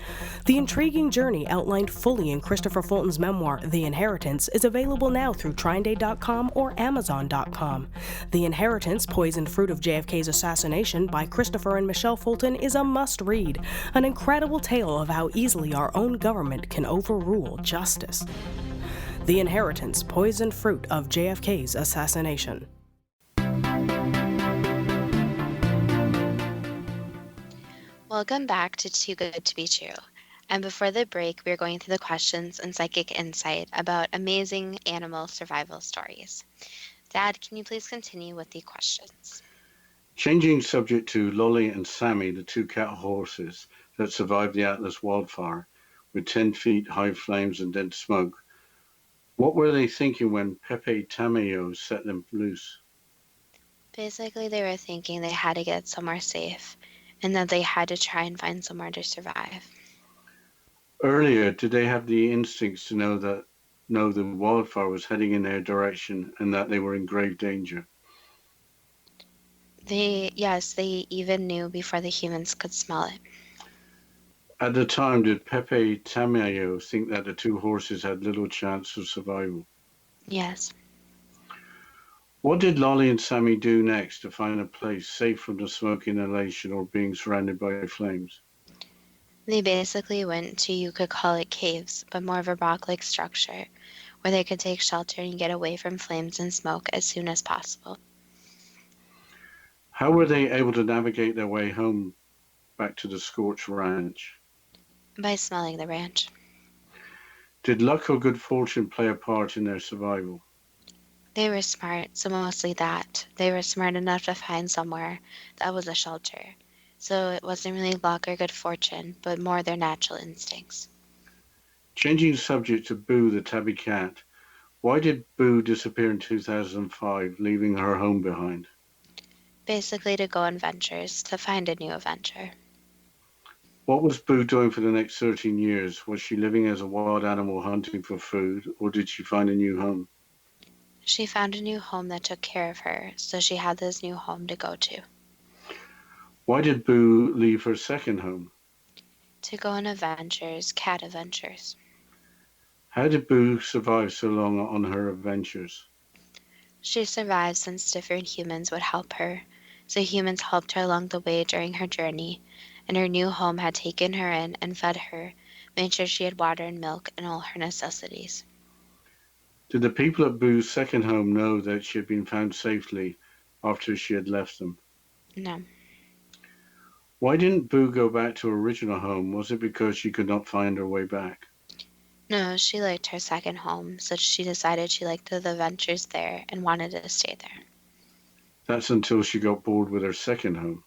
The intriguing journey outlined fully in Christopher Fulton's memoir, The Inheritance, is available now through TrineDay.com or Amazon.com. The Inheritance, Poisoned Fruit of JFK's Assassination by Christopher and Michelle Fulton is a must-read, an incredible tale of how easily our own government can overrule justice. The Inheritance, Poisoned Fruit of JFK's Assassination. Welcome back to Too Good to Be True. And before the break, we are going through the questions and psychic insight about amazing animal survival stories. Dad, can you please continue with the questions? Changing subject to Lolly and Sammy, the two cat horses that survived the Atlas wildfire with 10 feet high flames and dense smoke. What were they thinking when Pepe Tamayo set them loose? Basically, they were thinking they had to get somewhere safe and that they had to try and find somewhere to survive. Earlier, did they have the instincts to know the wildfire was heading in their direction and that they were in grave danger? They even knew before the humans could smell it. At the time, did Pepe Tamayo think that the two horses had little chance of survival? Yes. What did Lolly and Sammy do next to find a place safe from the smoke inhalation or being surrounded by flames? They basically went to, you could call it caves, but more of a rock-like structure where they could take shelter and get away from flames and smoke as soon as possible. How were they able to navigate their way home back to the scorched ranch? By smelling the ranch. Did luck or good fortune play a part in their survival? They were smart, so mostly that. They were smart enough to find somewhere that was a shelter. So it wasn't really luck or good fortune, but more their natural instincts. Changing subject to Boo the tabby cat, why did Boo disappear in 2005, leaving her home behind? Basically to go on ventures, to find a new adventure. What was Boo doing for the next 13 years? Was she living as a wild animal hunting for food, or did she find a new home? She found a new home that took care of her, so she had this new home to go to. Why did Boo leave her second home? To go on adventures, cat adventures. How did Boo survive so long on her adventures? She survived since different humans would help her, so humans helped her along the way during her journey, and her new home had taken her in and fed her, made sure she had water and milk and all her necessities. Did the people at Boo's second home know that she had been found safely after she had left them? No. Why didn't Boo go back to her original home? Was it because she could not find her way back? No, she liked her second home, so she decided she liked the adventures there and wanted to stay there. That's until she got bored with her second home.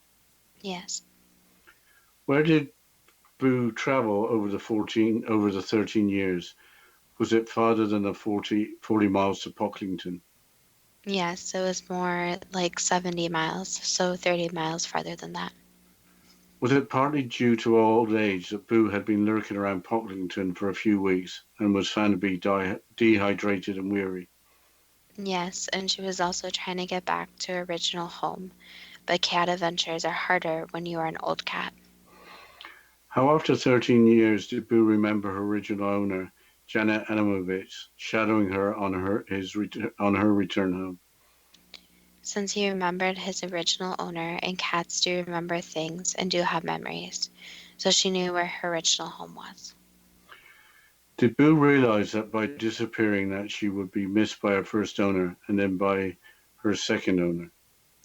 Yes. Where did Boo travel over the 13 years? Was it farther than the 40 miles to Pocklington? Yes, it was more like 70 miles, so 30 miles farther than that. Was it partly due to old age that Boo had been lurking around Pocklington for a few weeks and was found to be dehydrated and weary? Yes, and she was also trying to get back to her original home, but cat adventures are harder when you are an old cat. How after 13 years did Boo remember her original owner, Janet Adamovich, shadowing her on her return home? Since he remembered his original owner, and cats do remember things and do have memories, so she knew where her original home was. Did Boo realize that by disappearing that she would be missed by her first owner and then by her second owner?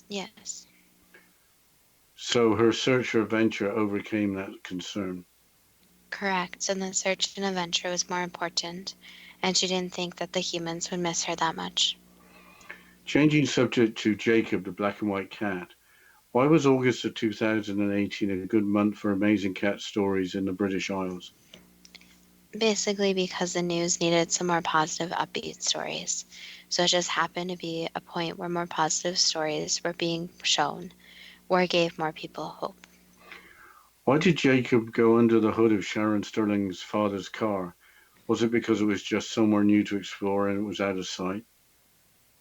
Yes. So her search for adventure overcame that concern. Correct, and the search and adventure was more important, and she didn't think that the humans would miss her that much. Changing subject to Jacob, the black and white cat, why was August of 2018 a good month for amazing cat stories in the British Isles? Basically because the news needed some more positive, upbeat stories. So it just happened to be a point where more positive stories were being shown, or gave more people hope. Why did Jacob go under the hood of Sharon Sterling's father's car? Was it because it was just somewhere new to explore and it was out of sight?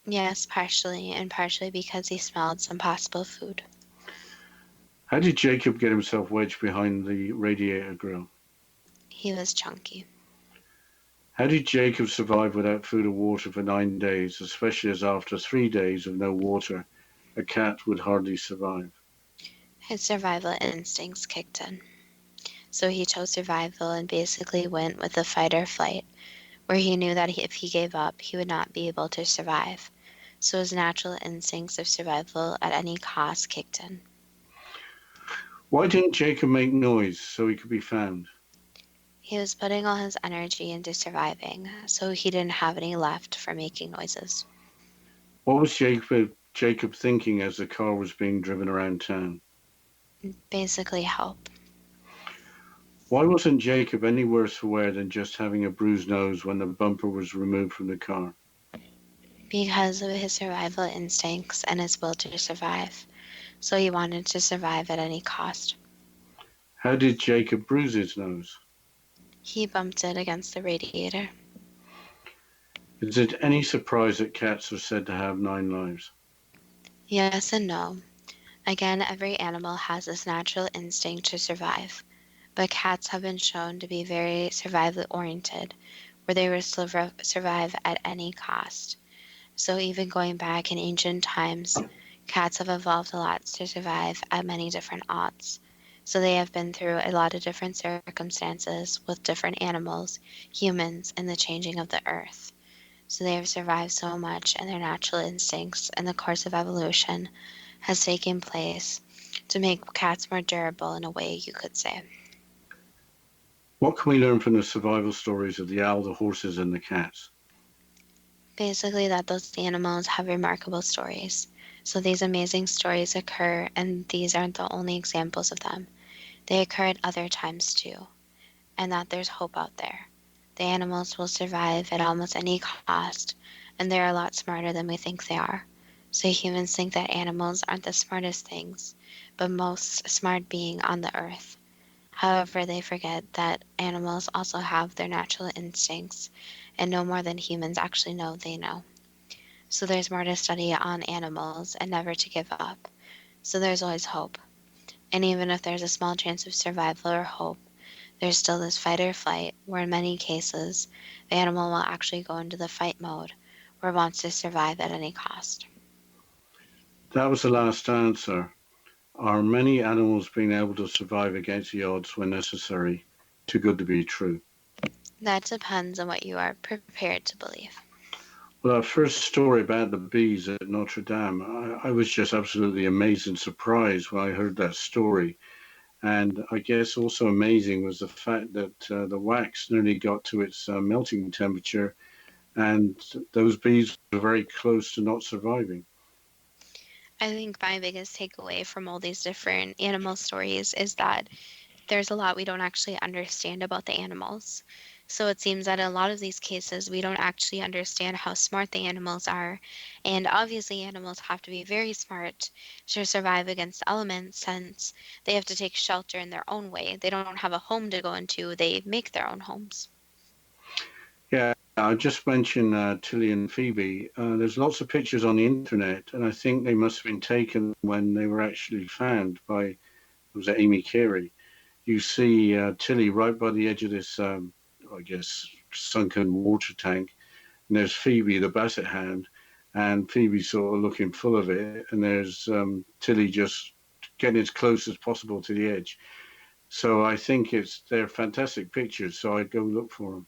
Yes, partially, and partially because he smelled some possible food. How did Jacob get himself wedged behind the radiator grill? He was chunky. How did Jacob survive without food or water for 9 days, especially as after 3 days of no water, a cat would hardly survive? His survival instincts kicked in. So he chose survival and basically went with the fight or flight, where he knew that if he gave up, he would not be able to survive. So his natural instincts of survival at any cost kicked in. Why didn't Jacob make noise so he could be found? He was putting all his energy into surviving, so he didn't have any left for making noises. What was Jacob thinking as the car was being driven around town? Basically, help. Why wasn't Jacob any worse for wear than just having a bruised nose when the bumper was removed from the car? Because of his survival instincts and his will to survive. So he wanted to survive at any cost. How did Jacob bruise his nose? He bumped it against the radiator. Is it any surprise that cats are said to have 9 lives? Yes and no. Again, every animal has this natural instinct to survive, but cats have been shown to be very survivally oriented, where they will survive at any cost. So even going back in ancient times, cats have evolved a lot to survive at many different odds. So they have been through a lot of different circumstances with different animals, humans, and the changing of the earth. So they have survived so much, and their natural instincts and the course of evolution has taken place to make cats more durable in a way, you could say. What can we learn from the survival stories of the owl, the horses, and the cats? Basically, that those animals have remarkable stories. So these amazing stories occur, and these aren't the only examples of them. They occur at other times too, and that there's hope out there. The animals will survive at almost any cost, and they're a lot smarter than we think they are. So humans think that animals aren't the smartest things, but most smart being on the earth. However, they forget that animals also have their natural instincts and know more than humans actually know they know. So there's more to study on animals and never to give up. So there's always hope. And even if there's a small chance of survival or hope, there's still this fight or flight where in many cases the animal will actually go into the fight mode where it wants to survive at any cost. That was the last answer. Are many animals being able to survive against the odds when necessary too good to be true? That depends on what you are prepared to believe. Well, our first story about the bees at Notre Dame, I was just absolutely amazed and surprised when I heard that story. And I guess also amazing was the fact that the wax nearly got to its melting temperature, and those bees were very close to not surviving. I think my biggest takeaway from all these different animal stories is that there's a lot we don't actually understand about the animals. So it seems that in a lot of these cases, we don't actually understand how smart the animals are. And obviously, animals have to be very smart to survive against elements since they have to take shelter in their own way. They don't have a home to go into, they make their own homes. Yeah, I just mentioned Tilly and Phoebe. There's lots of pictures on the internet, and I think they must have been taken when they were actually found by, was it Amy Carey? You see Tilly right by the edge of this, I guess, sunken water tank, and there's Phoebe, the basset hound, and Phoebe sort of looking full of it, and there's Tilly just getting as close as possible to the edge. So I think they're fantastic pictures, so I'd go look for them.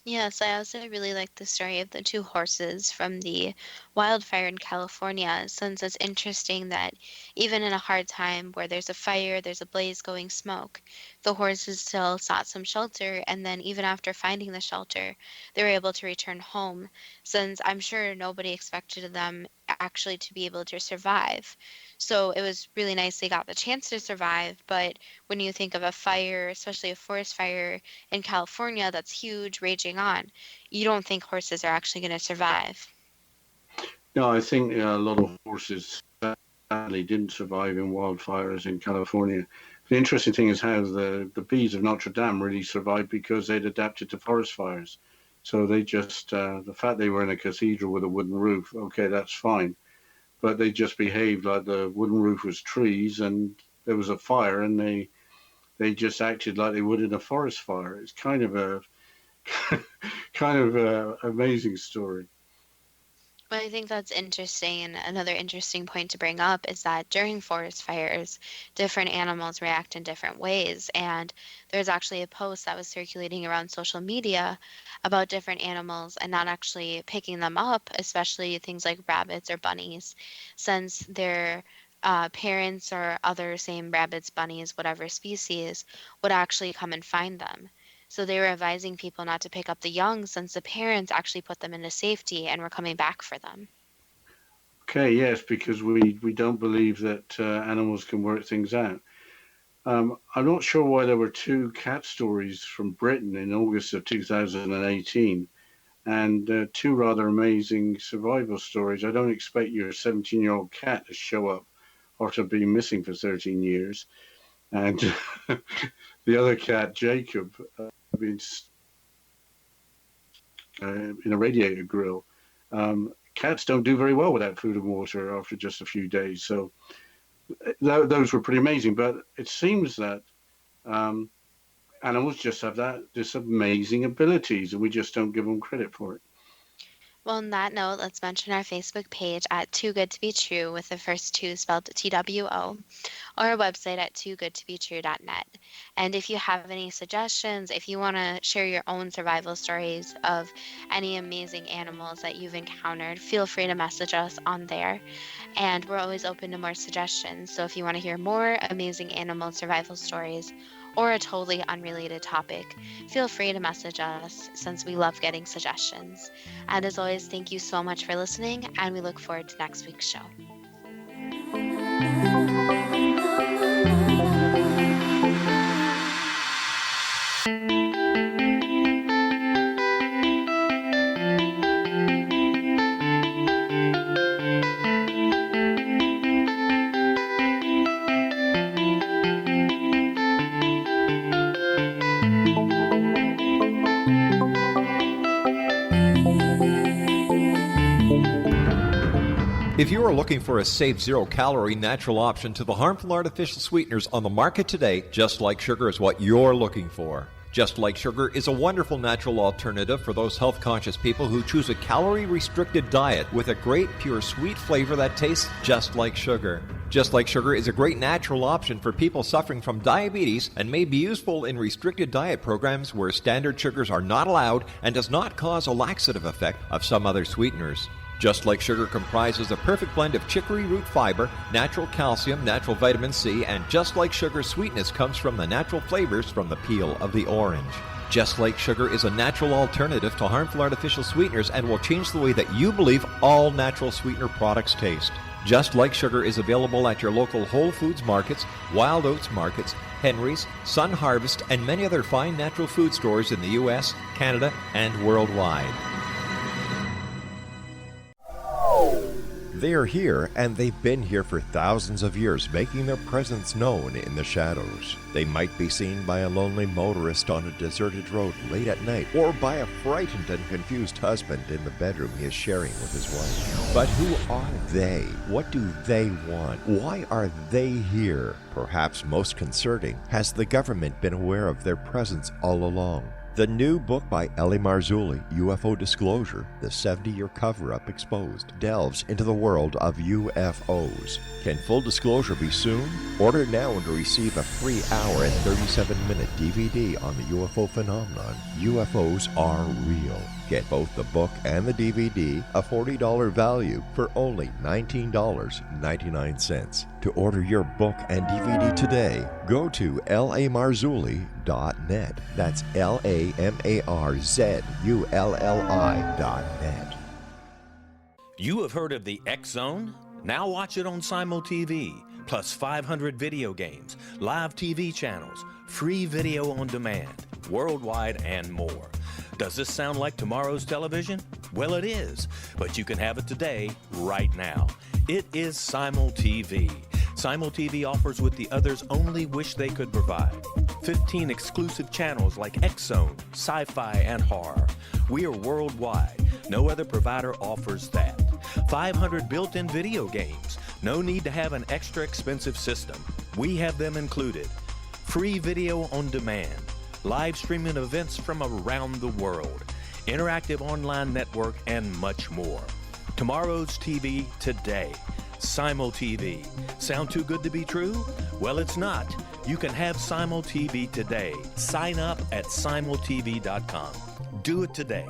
Yes, I also really like the story of the two horses from the wildfire in California, since it's interesting that even in a hard time where there's a fire, there's a blaze going smoke, the horses still sought some shelter, and then even after finding the shelter, they were able to return home, since I'm sure nobody expected them actually to be able to survive. So it was really nice they got the chance to survive, but when you think of a fire, especially a forest fire, in California that's huge, raging on, you don't think horses are actually going to survive. No, I think a lot of horses sadly didn't survive in wildfires in California. The interesting thing is how the bees of Notre Dame really survived because they'd adapted to forest fires. So they just, the fact they were in a cathedral with a wooden roof, okay, that's fine. but they just behaved like the wooden roof was trees and there was a fire, and they just acted like they would in a forest fire. It's kind of a amazing story. Well, I think that's interesting. And another interesting point to bring up is that during forest fires, different animals react in different ways. And there's actually a post that was circulating around social media about different animals and not actually picking them up, especially things like rabbits or bunnies, since their parents or other same rabbits, bunnies, whatever species, would actually come and find them. So they were advising people not to pick up the young since the parents actually put them into safety and were coming back for them. Okay, yes, because we don't believe that animals can work things out. I'm not sure why there were 2 cat stories from Britain in August of 2018 and 2 rather amazing survival stories. I don't expect your 17-year-old cat to show up after being missing for 13 years. And the other cat, Jacob, been in a radiator grill. Cats don't do very well without food and water after just a few days. So those were pretty amazing. But it seems that animals just have this amazing abilities, and we just don't give them credit for it. Well, on that note, let's mention our Facebook page at Too Good to Be True, with the first 2 spelled TWO, or our website at toogoodtobetrue.net. And if you have any suggestions, if you want to share your own survival stories of any amazing animals that you've encountered, feel free to message us on there. And we're always open to more suggestions. So if you want to hear more amazing animal survival stories, or a totally unrelated topic, feel free to message us since we love getting suggestions. And as always, thank you so much for listening, and we look forward to next week's show. If you are looking for a safe, zero-calorie natural option to the harmful artificial sweeteners on the market today, Just Like Sugar is what you're looking for. Just Like Sugar is a wonderful natural alternative for those health-conscious people who choose a calorie-restricted diet with a great, pure, sweet flavor that tastes just like sugar. Just Like Sugar is a great natural option for people suffering from diabetes and may be useful in restricted diet programs where standard sugars are not allowed and does not cause a laxative effect of some other sweeteners. Just Like Sugar comprises a perfect blend of chicory root fiber, natural calcium, natural vitamin C, and Just Like Sugar's sweetness comes from the natural flavors from the peel of the orange. Just Like Sugar is a natural alternative to harmful artificial sweeteners and will change the way that you believe all natural sweetener products taste. Just Like Sugar is available at your local Whole Foods markets, Wild Oats markets, Henry's, Sun Harvest, and many other fine natural food stores in the U.S., Canada, and worldwide. They are here, and they've been here for thousands of years, making their presence known in the shadows. They might be seen by a lonely motorist on a deserted road late at night, or by a frightened and confused husband in the bedroom he is sharing with his wife. But who are they? What do they want? Why are they here? Perhaps most concerning, has the government been aware of their presence all along? The new book by Eli Marzulli, UFO Disclosure, the 70-year cover-up exposed, delves into the world of UFOs. Can full disclosure be soon? Order now and receive a free hour and 37-minute DVD on the UFO phenomenon. UFOs are real. Get both the book and the DVD, a $40 value, for only $19.99. To order your book and DVD today, go to lamarzulli.net. That's LAMARZULLI.net. You have heard of the X Zone? Now watch it on Simul TV, plus 500 video games, live TV channels, free video on demand, worldwide, and more. Does this sound like tomorrow's television? Well, it is, but you can have it today, right now. It is Simul TV. Simul TV offers what the others only wish they could provide. 15 exclusive channels like X Zone, sci-fi, and horror. We are worldwide. No other provider offers that. 500 built-in video games. No need to have an extra expensive system. We have them included. Free video on demand. Live streaming events from around the world. Interactive online network and much more. Tomorrow's TV today. Simul TV. Sound too good to be true? Well, it's not. You can have Simul TV today. Sign up at simultv.com. Do it today.